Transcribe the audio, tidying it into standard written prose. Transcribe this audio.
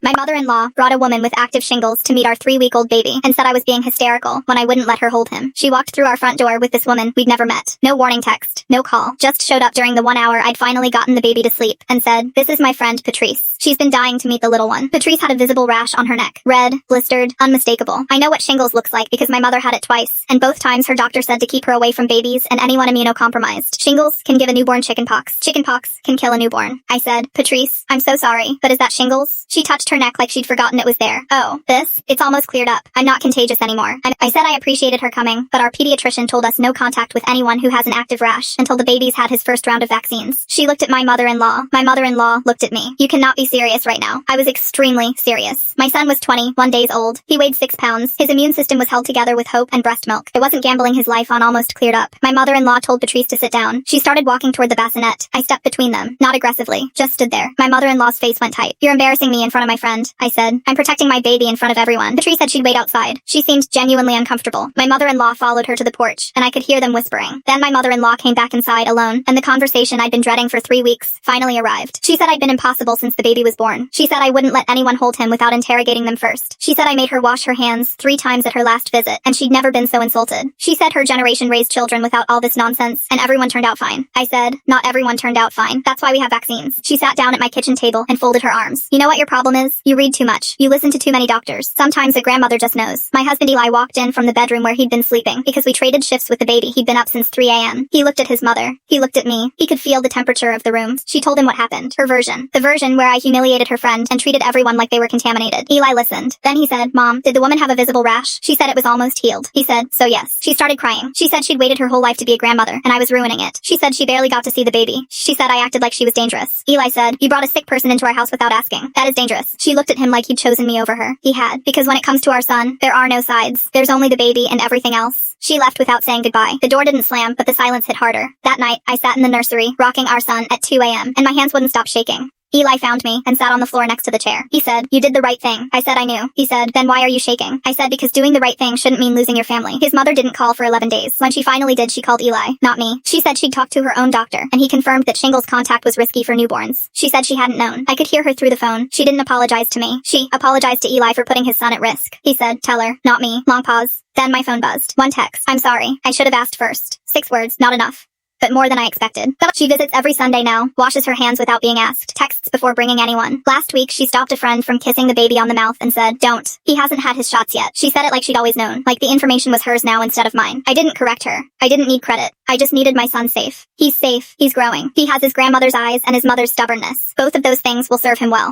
My mother-in-law brought a woman with active shingles to meet our 3-week-old baby and said I was being hysterical when I wouldn't let her hold him. She walked through our front door with this woman we'd never met. No warning text, no call. Just showed up during the 1 hour I'd finally gotten the baby to sleep and said, "This is my friend Patrice. She's been dying to meet the little one." Patrice had a visible rash on her neck. Red, blistered, unmistakable. I know what shingles looks like because my mother had it twice, and both times her doctor said to keep her away from babies and anyone immunocompromised. Shingles can give a newborn chickenpox. Chickenpox can kill a newborn. I said, "Patrice, I'm so sorry, but is that shingles?" She touched her neck like she'd forgotten it was there. "Oh, this? It's almost cleared up. I'm not contagious anymore." I said I appreciated her coming, but our pediatrician told us no contact with anyone who has an active rash until the baby's had his first round of vaccines. She looked at my mother-in-law. My mother-in-law looked at me. "You cannot be serious right now." I was extremely serious. My son was 21 days old. He weighed 6 pounds. His immune system was held together with hope and breast milk. I wasn't gambling his life on almost cleared up. My mother-in-law told Patrice to sit down. She started walking toward the bassinet. I stepped between them, not aggressively, just stood there. My mother-in-law's face went tight. "You're embarrassing me in front of my friend," I said. "I'm protecting my baby in front of everyone." Patrice said she'd wait outside. She seemed genuinely uncomfortable. My mother-in-law followed her to the porch, and I could hear them whispering. Then my mother-in-law came back inside alone, and the conversation I'd been dreading for 3 weeks finally arrived. She said I'd been impossible since the baby was born. She said I wouldn't let anyone hold him without interrogating them first. She said I made her wash her hands 3 times at her last visit, and she'd never been so insulted. She said her generation raised children without all this nonsense, and everyone turned out fine. I said, "Not everyone turned out fine. That's why we have vaccines." She sat down at my kitchen table and folded her arms. "You know what your problem is? You read too much. You listen to too many doctors. Sometimes a grandmother just knows." My husband Eli walked in from the bedroom where he'd been sleeping because we traded shifts with the baby. He'd been up since 3 a.m. He looked at his mother. He looked at me. He could feel the temperature of the room. She told him what happened. Her version. The version where I humiliated her friend and treated everyone like they were contaminated. Eli listened. Then he said, "Mom, did the woman have a visible rash?" She said it was almost healed. He said, "So yes." She started crying. She said she'd waited her whole life to be a grandmother, and I was ruining it. She said she barely got to see the baby. She said I acted like she was dangerous. Eli said, "You brought a sick person into our house without asking. That is dangerous." She looked at him like he'd chosen me over her. He had. Because when it comes to our son, there are no sides. There's only the baby and everything else. She left without saying goodbye. The door didn't slam, but the silence hit harder. That night, I sat in the nursery, rocking our son at 2 a.m., and my hands wouldn't stop shaking. Eli found me and sat on the floor next to the chair. He said, "You did the right thing." I said I knew. He said, "Then why are you shaking?" I said because doing the right thing shouldn't mean losing your family. His mother didn't call for 11 days. When she finally did, she called Eli, not me. She said she'd talked to her own doctor, and he confirmed that shingles contact was risky for newborns. She said she hadn't known. I could hear her through the phone. She didn't apologize to me. She apologized to Eli for putting his son at risk. He said, "Tell her, not me." Long pause. Then my phone buzzed. One text. "I'm sorry. I should have asked first." 6 words, not enough. But more than I expected. She visits every Sunday now, washes her hands without being asked, texts before bringing anyone. Last week, she stopped a friend from kissing the baby on the mouth and said, "Don't. He hasn't had his shots yet." She said it like she'd always known, like the information was hers now instead of mine. I didn't correct her. I didn't need credit. I just needed my son safe. He's safe. He's growing. He has his grandmother's eyes and his mother's stubbornness. Both of those things will serve him well.